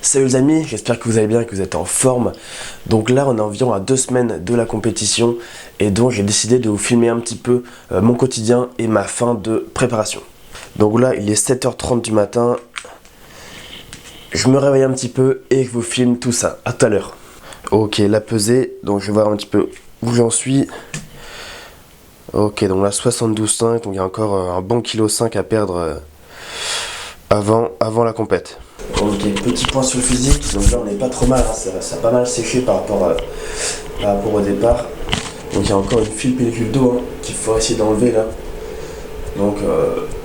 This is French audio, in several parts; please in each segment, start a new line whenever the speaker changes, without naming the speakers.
Salut les amis, j'espère que vous allez bien et que vous êtes en forme. Donc là on est environ à 2 semaines de la compétition et donc j'ai décidé de vous filmer un petit peu mon quotidien et ma fin de préparation. Donc là il est 7h30 du matin, je me réveille un petit peu et je vous filme tout ça, à tout à l'heure. Ok, la pesée, donc je vais voir un petit peu où j'en suis. Ok, donc là 72,5, donc il y a encore un bon 1,5 kg à perdre avant la compète. Ok, petit point sur le physique, donc là on n'est pas trop mal, hein, ça a pas mal séché par rapport au départ. Donc il y a encore une fine pellicule d'eau hein, qu'il faut essayer d'enlever là. Donc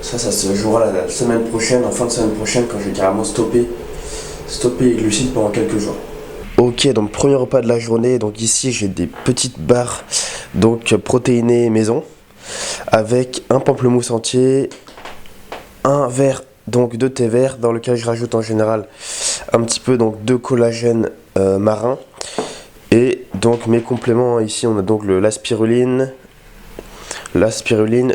ça se jouera la semaine prochaine, en fin de semaine prochaine, quand je vais carrément stopper les glucides pendant quelques jours. Ok, donc premier repas de la journée, donc ici j'ai des petites barres donc protéinées maison avec un pamplemousse entier, un verre donc de thé vert dans lequel je rajoute en général un petit peu donc de collagène marin, et donc mes compléments ici on a donc la spiruline,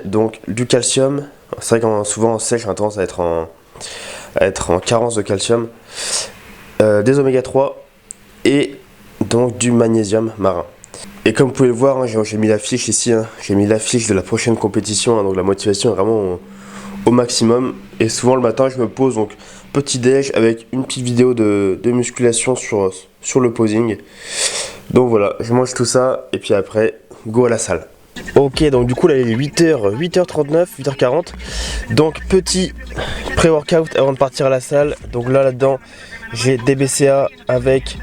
donc du calcium. C'est vrai que souvent en sèche j'ai tendance à être en carence de calcium, des oméga 3 et donc du magnésium marin. Et comme vous pouvez le voir, hein, j'ai mis l'affiche ici, hein, j'ai mis l'affiche de la prochaine compétition, hein, donc la motivation est vraiment au maximum. Et souvent le matin je me pose, donc petit déj avec une petite vidéo de musculation sur le posing. Donc voilà, je mange tout ça et puis après go à la salle. Ok, donc du coup là il est 8h39, 8h40. Donc petit pré-workout avant de partir à la salle. Donc là-dedans j'ai des BCA avec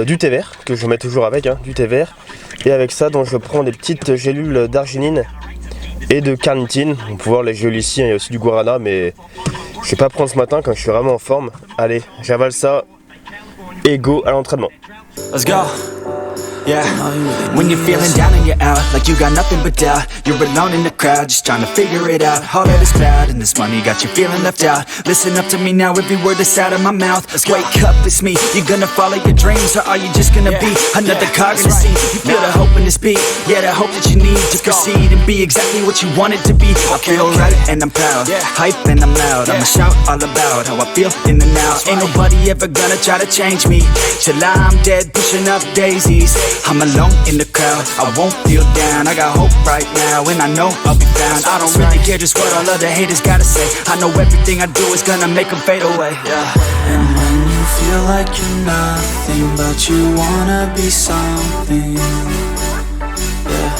du thé vert, que je mets toujours avec, hein, du thé vert. Et avec ça, donc je prends des petites gélules d'arginine et de carnitine. On peut voir les gélules ici, hein, il y a aussi du guarana, mais je vais pas prendre ce matin quand je suis vraiment en forme. Allez, j'avale ça et go à l'entraînement.
Let's go. Yeah, when you're feeling down and you're out, like you got nothing but doubt, you're alone in the crowd, just trying to figure it out. All of this cloud and this money got you feeling left out. Listen up to me now, every word that's out of my mouth. Wake up, it's me. You gonna follow your dreams, or are you just gonna be another cog in the scene? You feel the hope in this beat, yeah, the hope that you need to proceed and be exactly what you want it to be. I feel right and I'm proud, hype and I'm loud. I'ma shout all about how I feel in the now. Ain't nobody ever gonna try to change me till I'm dead, pushing up daisies. I'm alone in the crowd, I won't feel down. I got hope right now, and I know I'll be found. I don't really care just what all other haters gotta say. I know everything I do is gonna make them fade away.
And when you feel like you're nothing, but you wanna be something, yeah,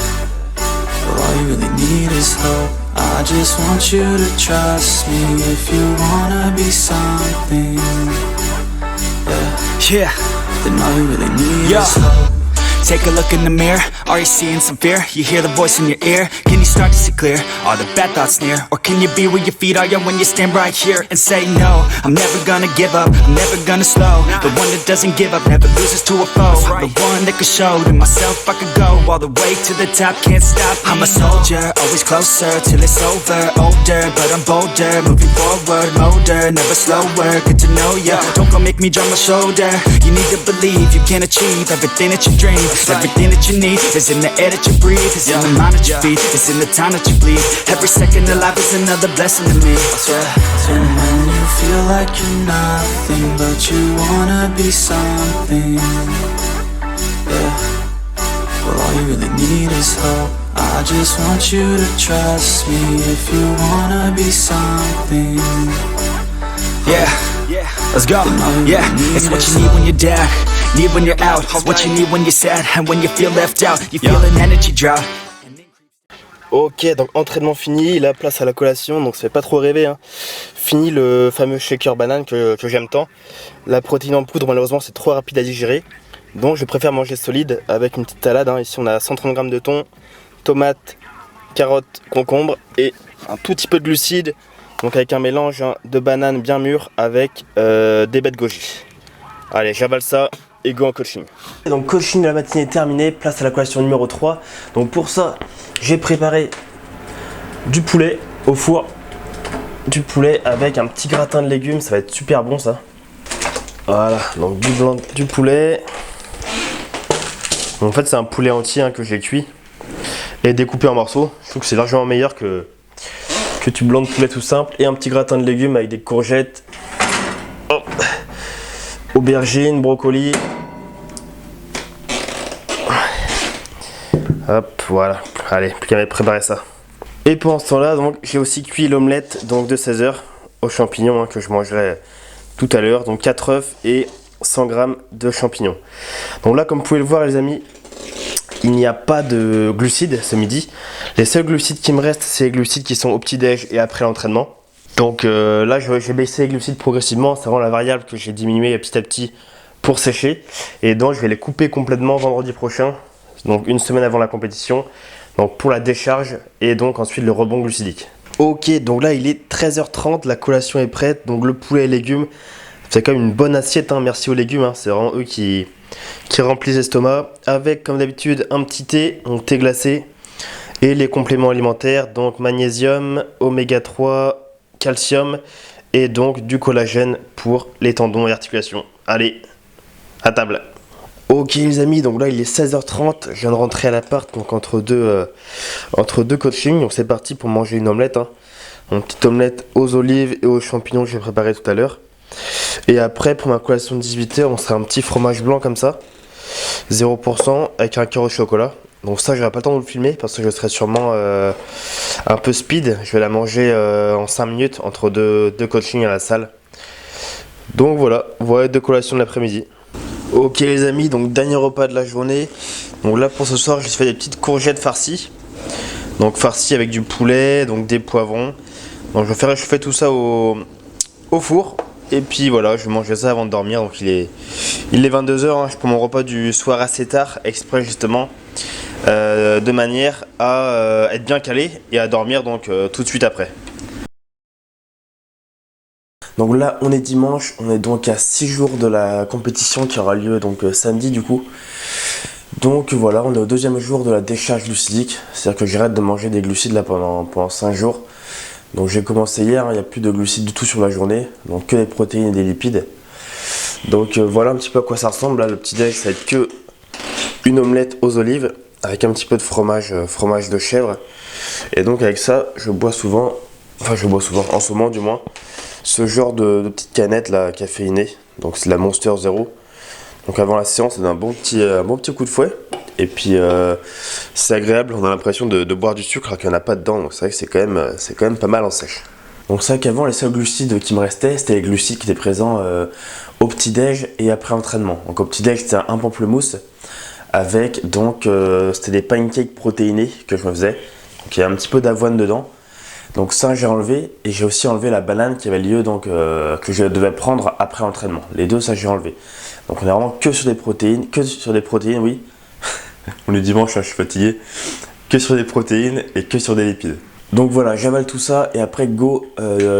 well all you really need is hope. I just want you to trust me if you wanna be something, yeah, then all you really need is hope.
Take a look in the mirror, are you seeing some fear? You hear the voice in your ear, can you start to see clear? Are the bad thoughts near? Or can you be where your feet are, yeah, when you stand right here and say no? I'm never gonna give up, I'm never gonna slow. The one that doesn't give up, never loses to a foe. The one that could show to myself I could go all the way to the top, can't stop me. I'm a soldier, always closer till it's over. Older, but I'm bolder, moving forward, motor, never slower. Good to know ya, don't go make me drop my shoulder. You need to believe you can achieve everything that you dream. Everything that you need is in the air that you breathe. It's in the mind that you feed, it's in the time that you bleed. Every second of life is another blessing to me.
And when you feel like you're nothing, but you wanna be something, yeah, well all you really need is hope. I just want you to trust me if you wanna be something,
yeah, let's go. Yeah, it's what you need when you're down, need when you're out. It's what you need when you're sad and when you feel left out. You feel an energy drought.
Ok, donc entraînement fini, la place à la collation, donc ça fait pas trop rêver, hein. Fini le fameux shaker banane que j'aime tant. La protéine en poudre malheureusement c'est trop rapide à digérer, donc je préfère manger solide avec une petite salade, hein. Ici on a 130 g de thon, tomates, carottes, concombres et un tout petit peu de glucides. Donc avec un mélange, hein, de bananes bien mûres avec des baies de goji. Allez, j'avale ça et go en coaching. Donc coaching de la matinée est terminé, place à la collation numéro 3. Donc pour ça, j'ai préparé du poulet au four. Du poulet avec un petit gratin de légumes, ça va être super bon ça. Voilà, donc du blanc, du poulet. En fait c'est un poulet entier, hein, que j'ai cuit et découpé en morceaux. Je trouve que c'est largement meilleur que du blanc de poulet tout simple. Et un petit gratin de légumes avec des courgettes. Hop. aubergine, brocoli. Hop, voilà. Allez, plus qu'à préparer ça. Et pendant ce temps-là, donc j'ai aussi cuit l'omelette donc de 16 h aux champignons que je mangerai tout à l'heure. Donc 4 œufs et 100 g de champignons. Donc là, comme vous pouvez le voir les amis, il n'y a pas de glucides ce midi. Les seuls glucides qui me restent, c'est les glucides qui sont au petit-déj et après l'entraînement. Donc là, j'ai baissé les glucides progressivement. C'est vraiment la variable que j'ai diminuée petit à petit pour sécher. Et donc, je vais les couper complètement vendredi prochain. Donc, une semaine avant la compétition. Donc, pour la décharge et donc ensuite le rebond glucidique. Ok, donc là, il est 13 h 30. La collation est prête. Donc, le poulet et les légumes. C'est quand même une bonne assiette. Hein. Merci aux légumes. Hein. C'est vraiment eux qui remplissent l'estomac. Avec, comme d'habitude, un petit thé. Donc, thé glacé. Et les compléments alimentaires. Donc, magnésium, oméga 3. Calcium et donc du collagène pour les tendons et articulations. Allez, à table. Ok les amis, donc là il est 16 h 30, je viens de rentrer à l'appart, donc entre deux coachings, donc c'est parti pour manger une omelette. Hein. Une petite omelette aux olives et aux champignons que j'ai préparé tout à l'heure. Et après pour ma collation de 18 h, on sera un petit fromage blanc comme ça, 0% avec un cœur au chocolat. Donc ça j'aurai pas le temps de le filmer parce que je serai sûrement un peu speed. Je vais la manger en 5 minutes entre deux coachings à la salle. Donc voilà 2 collations de l'après-midi. Ok les amis, donc dernier repas de la journée. Donc là pour ce soir j'ai fait des petites courgettes farcies. Donc farcies avec du poulet, donc des poivrons. Donc je vais faire réchauffer tout ça au four. Et puis voilà, je vais manger ça avant de dormir. Donc il est 22 h, hein. Je prends mon repas du soir assez tard, exprès justement. De manière à être bien calé et à dormir donc tout de suite après. Donc là on est dimanche, on est donc à 6 jours de la compétition qui aura lieu donc samedi du coup. Donc voilà, on est au 2e jour de la décharge glucidique, c'est-à-dire que j'arrête de manger des glucides là pendant 5 jours. Donc j'ai commencé hier, il n'y a plus de glucides du tout sur la journée, donc que des protéines et des lipides. Donc voilà un petit peu à quoi ça ressemble. Là le petit déj ça va être que une omelette aux olives avec un petit peu de fromage de chèvre. Et donc avec ça, je bois souvent, en ce moment du moins, ce genre de petite canette là caféinée. Donc c'est de la Monster Zero. Donc avant la séance, c'est un bon petit coup de fouet. Et puis c'est agréable, on a l'impression de boire du sucre alors qu'il n'y en a pas dedans. Donc c'est vrai que c'est quand même pas mal en sèche. Donc c'est vrai qu'avant les seuls glucides qui me restaient, c'était les glucides qui étaient présents au petit-déj et après entraînement. Donc au petit-déj, c'était un pamplemousse. Avec donc c'était des pancakes protéinés que je me faisais. Donc il y a un petit peu d'avoine dedans. Donc ça j'ai enlevé et j'ai aussi enlevé la banane qui avait lieu donc que je devais prendre après entraînement. Les deux ça j'ai enlevé. Donc on est vraiment que sur des protéines, oui. On est dimanche, je suis fatigué. Que sur des protéines et que sur des lipides. Donc voilà, j'avale tout ça et après go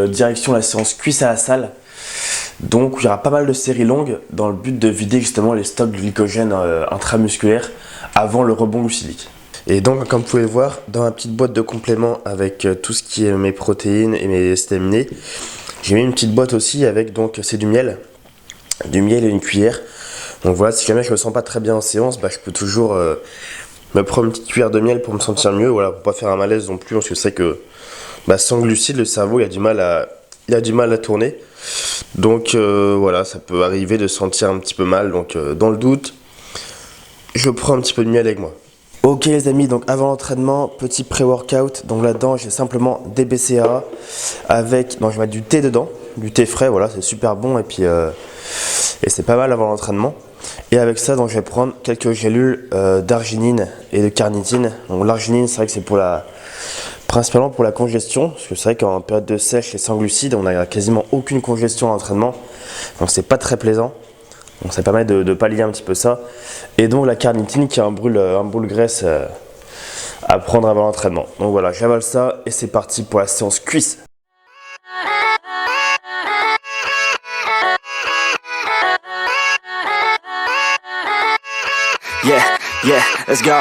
direction la séance cuisse à la salle. Donc il y aura pas mal de séries longues dans le but de vider justement les stocks de glycogène intramusculaires avant le rebond glucidique. Et donc comme vous pouvez voir, dans ma petite boîte de compléments avec tout ce qui est mes protéines et mes acides aminés, j'ai mis une petite boîte aussi avec donc c'est du miel et une cuillère. Donc voilà, si jamais je me sens pas très bien en séance, je peux toujours me prendre une petite cuillère de miel pour me sentir mieux, voilà, pour pas faire un malaise non plus, parce que c'est que sans glucides le cerveau il a du mal à tourner. Donc voilà, ça peut arriver de sentir un petit peu mal. Donc dans le doute, je prends un petit peu de miel avec moi. Ok les amis, donc avant l'entraînement, petit pré-workout. Donc là-dedans, j'ai simplement des BCAA avec, je vais mettre du thé dedans, du thé frais, voilà, c'est super bon et puis et c'est pas mal avant l'entraînement. Et avec ça, donc je vais prendre quelques gélules d'arginine et de carnitine. Donc l'arginine, c'est vrai que c'est principalement pour la congestion, parce que c'est vrai qu'en période de sèche et sans glucides, on n'a quasiment aucune congestion à l'entraînement, donc c'est pas très plaisant. Donc ça permet de pallier un petit peu ça. Et donc la carnitine qui est un brûle graisse à prendre avant l'entraînement. Donc voilà, j'avale ça et c'est parti pour la séance cuisse.
Yeah, let's go.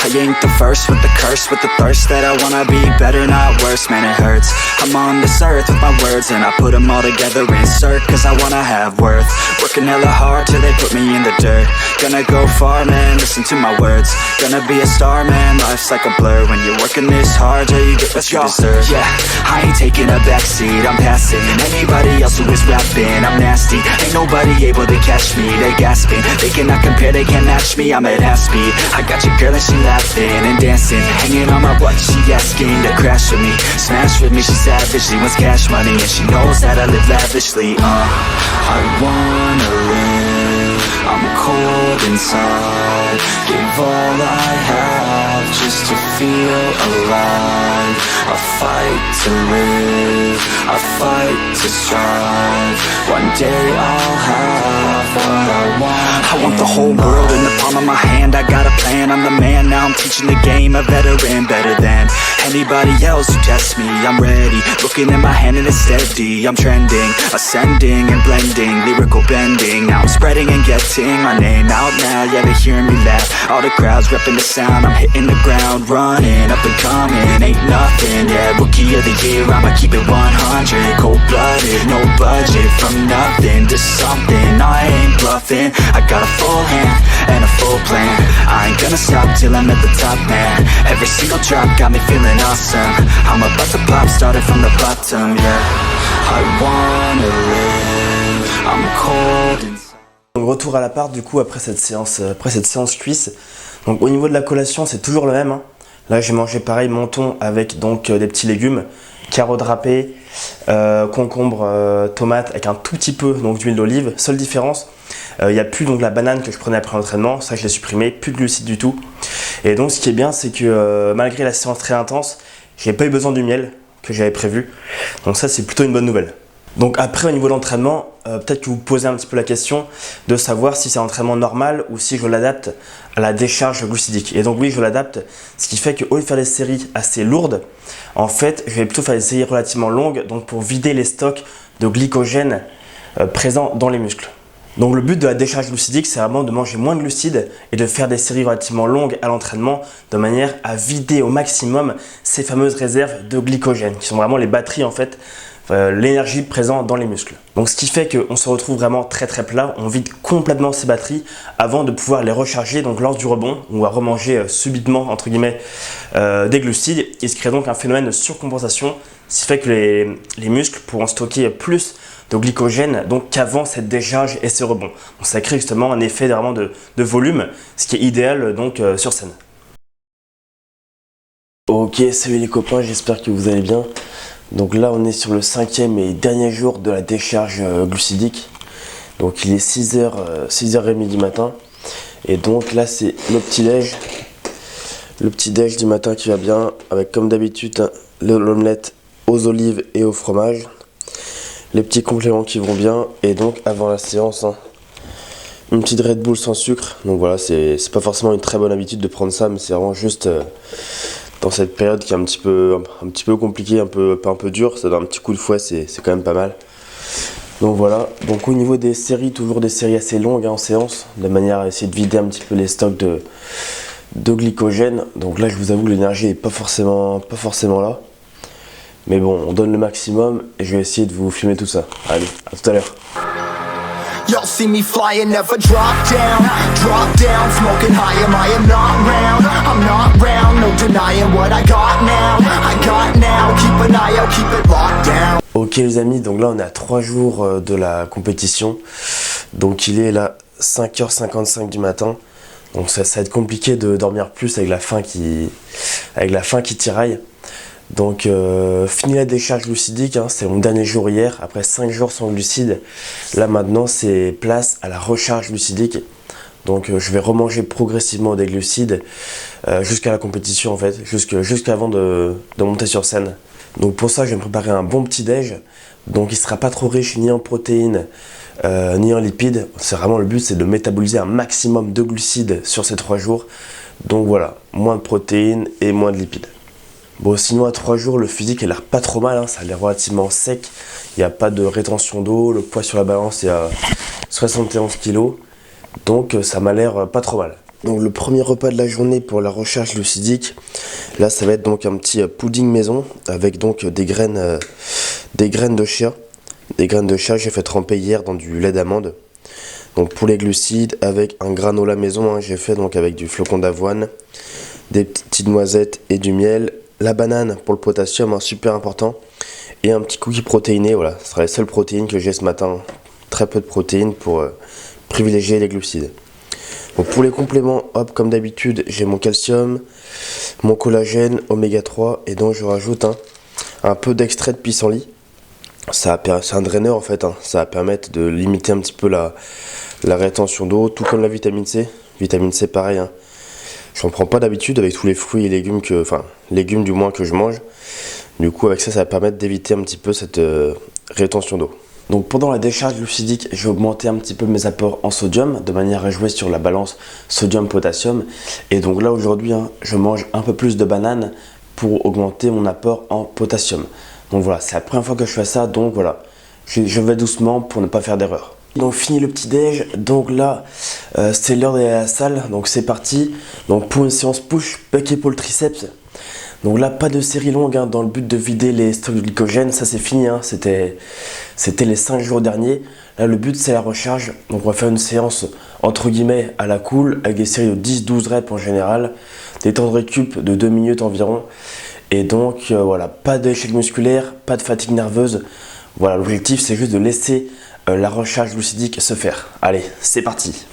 I ain't the first with the curse, with the thirst that I wanna be better, not worse, man it hurts. I'm on this earth with my words and I put them all together, insert, cause I wanna have worth. Working hella hard till they put me in the dirt. Gonna go far, man, listen to my words. Gonna be a star, man, life's like a blur. When you're working this hard, yeah, you get what you deserve. Yeah, I ain't taking a backseat, I'm passing anybody else who is rapping. I'm nasty, ain't nobody able to catch me. They gasping, they cannot compare, they can't match me. I'm at half speed, I got your girl and she laughing and dancing, hanging on my butt, she asking to crash with me, smash with me. She savage, she wants cash money and she knows that I live lavishly.
I wanna live, I'm cold inside. Give all I have just to feel alive. I fight to live, I fight to strive. One day I'll have what I want.
I want the whole world in the palm of my hand. I got a plan, I'm the man, now I'm teaching the game. A veteran, better than anybody else who tests me. I'm ready, looking at my hand and it's steady. I'm trending, ascending and blending, lyrical bending. Now I'm spreading and getting my name out now. Yeah, they hearing me laugh, all the crowds repping the sound. I'm hitting the ground, running, up and coming, ain't nothing. Yeah, rookie of the year, I'ma keep it 100. Cold-blooded, no budget, from nothing to something. I ain't bluffing, I got a full hand and a full plan. I ain't gonna stop till I'm at the top, man. Every single drop got me feeling awesome. I'm about to pop, started from the bottom, yeah.
I wanna live, I'm cold inside.
Donc retour à l'appart du coup après cette séance cuisse. Donc au niveau de la collation c'est toujours le même, hein. Là j'ai mangé pareil menton avec donc des petits légumes, carottes râpées, concombre, tomates avec un tout petit peu donc d'huile d'olive. Seule différence, il n'y a plus donc la banane que je prenais après l'entraînement, ça je l'ai supprimé, plus de glucides du tout. Et donc ce qui est bien c'est que malgré la séance très intense, j'ai pas eu besoin du miel que j'avais prévu. Donc ça c'est plutôt une bonne nouvelle. Donc après au niveau de l'entraînement, peut-être que vous posez un petit peu la question de savoir si c'est un entraînement normal ou si je l'adapte à la décharge glucidique. Et donc oui, je l'adapte, ce qui fait qu'au lieu de faire des séries assez lourdes, en fait je vais plutôt faire des séries relativement longues, donc pour vider les stocks de glycogène présents dans les muscles. Donc le but de la décharge glucidique, c'est vraiment de manger moins de glucides et de faire des séries relativement longues à l'entraînement de manière à vider au maximum ces fameuses réserves de glycogène qui sont vraiment les batteries en fait, l'énergie présente dans les muscles. Donc ce qui fait qu'on se retrouve vraiment très plat, on vide complètement ces batteries avant de pouvoir les recharger donc lors du rebond, on va remanger subitement entre guillemets des glucides. Il se crée donc un phénomène de surcompensation, ce qui fait que les muscles pourront stocker plus de glycogène donc qu'avant cette décharge et ce rebond. Donc ça crée justement un effet vraiment de volume, ce qui est idéal donc sur scène. Ok, salut les copains, j'espère que vous allez bien. Donc là on est sur le 5e et dernier jour de la décharge glucidique. Donc il est 6h30 du matin. Et donc là c'est le petit déj. Le petit déj du matin qui va bien avec comme d'habitude l'omelette aux olives et au fromage. Les petits compléments qui vont bien. Et donc avant la séance, une petite Red Bull sans sucre. Donc voilà, c'est pas forcément une très bonne habitude de prendre ça, mais c'est vraiment juste dans cette période qui est un petit peu compliquée, un peu dure, ça donne un petit coup de fouet, c'est quand même pas mal. Donc voilà, donc au niveau des séries, toujours des séries assez longues en séance, de manière à essayer de vider un petit peu les stocks de glycogène. Donc là je vous avoue que l'énergie n'est pas forcément là. Mais bon, on donne le maximum et je vais essayer de vous filmer tout ça. Allez, à tout à l'heure.
Y'all see me flying, never drop down, smoking high, I am not round, no denying what I got now, keep an eye out, keep it locked down.
Ok les amis, donc là on est à 3 jours de la compétition, donc il est là 5h55 du matin, donc ça va être compliqué de dormir plus avec la faim qui tiraille. Donc fini la décharge glucidique, hein, c'est mon dernier jour hier, après 5 jours sans glucides. Là maintenant c'est place à la recharge glucidique. Donc je vais remanger progressivement des glucides jusqu'à la compétition en fait, jusqu'avant de monter sur scène. Donc pour ça je vais me préparer un bon petit déj. Donc il ne sera pas trop riche ni en protéines ni en lipides. C'est vraiment le but, c'est de métaboliser un maximum de glucides sur ces 3 jours. Donc voilà, moins de protéines et moins de lipides. Bon sinon à 3 jours le physique a l'air pas trop mal, hein, ça a l'air relativement sec, il n'y a pas de rétention d'eau, le poids sur la balance est à 71 kg, donc ça m'a l'air pas trop mal. Donc le premier repas de la journée pour la recharge glucidique, là ça va être donc un petit pudding maison avec donc des graines de chia. Des graines de chia, j'ai fait tremper hier dans du lait d'amande. Donc pour les glucides, avec un granola maison, j'ai fait donc avec du flocon d'avoine, des petites noisettes et du miel. La banane pour le potassium, super important. Et un petit cookie protéiné, voilà, ce sera les seules protéines que j'ai ce matin. Très peu de protéines pour privilégier les glucides. Donc pour les compléments, hop, comme d'habitude, j'ai mon calcium, mon collagène, oméga 3 et donc je rajoute un peu d'extrait de pissenlit. C'est un draineur en fait, ça va permettre de limiter un petit peu la rétention d'eau, tout comme la vitamine C. Vitamine C pareil, j'en prends pas d'habitude avec tous les fruits et légumes légumes du moins que je mange. Du coup avec ça va permettre d'éviter un petit peu cette rétention d'eau. Donc pendant la décharge glucidique, j'ai augmenté un petit peu mes apports en sodium de manière à jouer sur la balance sodium-potassium. Et donc là aujourd'hui, je mange un peu plus de bananes pour augmenter mon apport en potassium. Donc voilà, c'est la première fois que je fais ça, donc voilà, je vais doucement pour ne pas faire d'erreur. Donc fini le petit déj, donc là c'est l'heure d'aller à la salle, donc c'est parti. Donc pour une séance push, pec épaule triceps. Donc là pas de série longue dans le but de vider les stocks de glycogène, ça c'est fini, c'était les 5 jours derniers. Là le but c'est la recharge, donc on va faire une séance entre guillemets à la cool avec des séries de 10-12 reps en général, des temps de récup de 2 minutes environ. Et donc voilà, pas d'échec musculaire, pas de fatigue nerveuse. Voilà, l'objectif c'est juste de laisser la recharge glucidique se faire. Allez, c'est parti.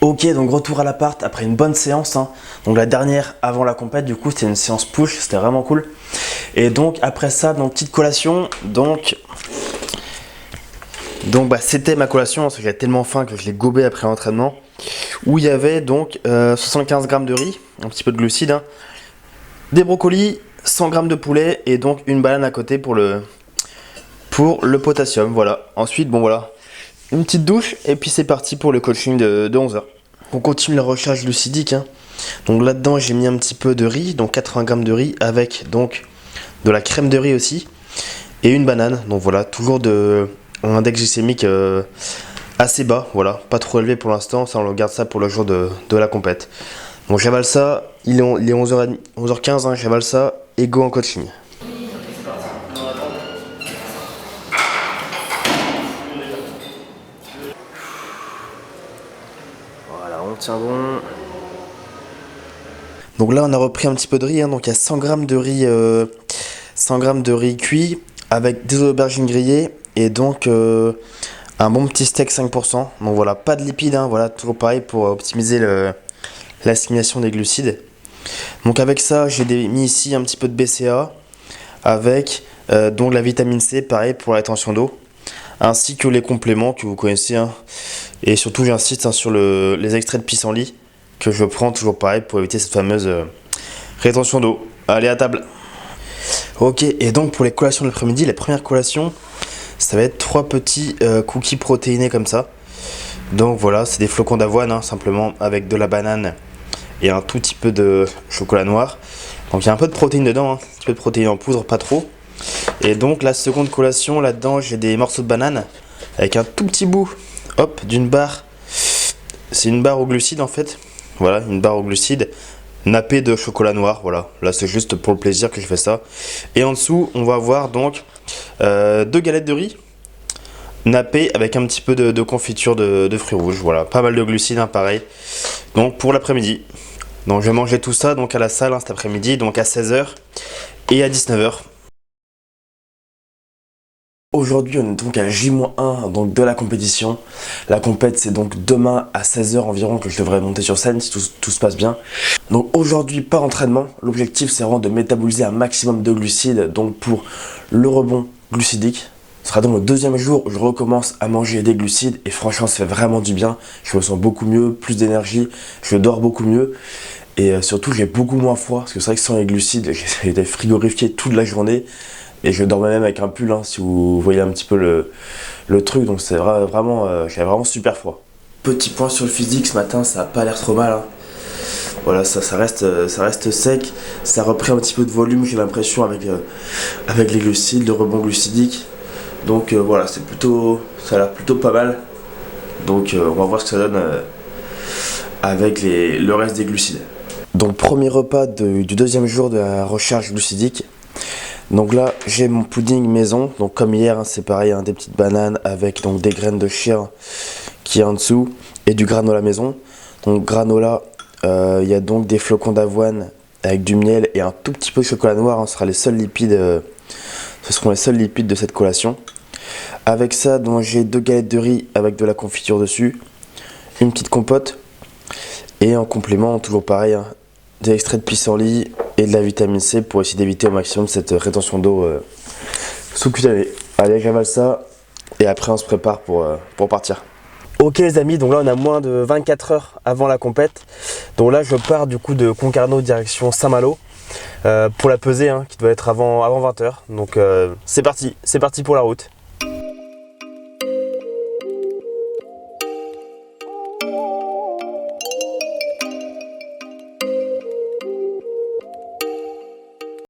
Ok, donc retour à l'appart après une bonne séance. Donc la dernière avant la compète, du coup c'était une séance push, c'était vraiment cool. Et donc après ça, donc petite collation. Donc c'était ma collation parce que j'avais tellement faim que je l'ai gobé après l'entraînement. Où il y avait donc 75 g de riz, un petit peu de glucides, des brocolis, 100 g de poulet et donc une banane à côté pour le potassium. Voilà. Ensuite, bon voilà, une petite douche et puis c'est parti pour le coaching de 11h. On continue la recharge glucidique. Donc là-dedans, j'ai mis un petit peu de riz, donc 80 g de riz avec donc de la crème de riz aussi et une banane. Donc voilà, toujours un index glycémique assez bas, voilà, pas trop élevé pour l'instant, ça on garde ça pour le jour de la compète. Donc j'avale ça, il est 11h30, 11h15, j'avale ça et go en coaching. Voilà, on tient bon. Donc là on a repris un petit peu de riz, donc il y a 100 g de riz, 100 g de riz cuit avec des aubergines grillées et donc un bon petit steak 5%. Donc voilà, pas de lipides, voilà, toujours pareil pour optimiser l'assimilation des glucides. Donc avec ça, j'ai mis ici un petit peu de BCA avec donc la vitamine C, pareil pour la rétention d'eau, ainsi que les compléments que vous connaissez. Et surtout, j'insiste sur les extraits de pissenlit que je prends toujours pareil pour éviter cette fameuse rétention d'eau. Allez à table. Ok, et donc pour les collations de l'après-midi, la première collation, ça va être 3 petits cookies protéinés comme ça. Donc voilà, c'est des flocons d'avoine simplement avec de la banane et un tout petit peu de chocolat noir. Donc il y a un peu de protéines dedans, un petit peu de protéines en poudre, pas trop. Et donc la seconde collation, là-dedans j'ai des morceaux de banane avec un tout petit bout, hop, d'une barre. C'est une barre aux glucides en fait. Voilà, une barre aux glucides nappée de chocolat noir. Voilà, là c'est juste pour le plaisir que je fais ça. Et en dessous, on va avoir donc
2 galettes de riz nappées avec un petit peu de confiture de fruits rouges. Voilà, pas mal de glucides, hein, pareil. Donc pour l'après-midi. Donc je vais manger tout ça donc à la salle, hein, cet après-midi, donc à 16h et à 19h.
Aujourd'hui, on est donc à J-1 donc de la compétition. La compète, c'est donc demain à 16h environ que je devrais monter sur scène si tout se passe bien. Donc aujourd'hui, pas entraînement. L'objectif, c'est vraiment de métaboliser un maximum de glucides. Donc pour le rebond glucidique, ce sera donc le 2e jour où je recommence à manger des glucides. Et franchement, ça fait vraiment du bien. Je me sens beaucoup mieux, plus d'énergie. Je dors beaucoup mieux. Et surtout, j'ai beaucoup moins froid. Parce que c'est vrai que sans les glucides, j'ai été frigorifié toute la journée. Et je dormais même avec un pull, hein, si vous voyez un petit peu le truc. Donc c'est vraiment, j'avais vraiment super froid. Petit point sur le physique, ce matin, ça n'a pas l'air trop mal. Hein. Voilà, ça reste sec. Ça a repris un petit peu de volume, j'ai l'impression, avec les glucides, le rebond glucidique. Donc voilà, ça a l'air plutôt pas mal. Donc on va voir ce que ça donne avec le reste des glucides. Donc premier repas du 2e jour de la recharge glucidique. Donc là, j'ai mon pudding maison. Donc comme hier, hein, c'est pareil, hein, des petites bananes avec donc des graines de chia qui est en dessous et du granola maison. Donc granola, il y a donc des flocons d'avoine avec du miel et un tout petit peu de chocolat noir. Hein, ce seront les seuls lipides de cette collation. Avec ça, donc j'ai 2 galettes de riz avec de la confiture dessus, une petite compote et en complément, toujours pareil, hein, des extraits de pissenlit et de la vitamine C pour essayer d'éviter au maximum cette rétention d'eau sous-cutanée. Allez, j'avale ça et après on se prépare pour partir. Ok les amis, donc là on a moins de 24 heures avant la compète. Donc là je pars du coup de Concarneau direction Saint-Malo pour la pesée, hein, qui doit être avant 20 h. Donc c'est parti pour la route.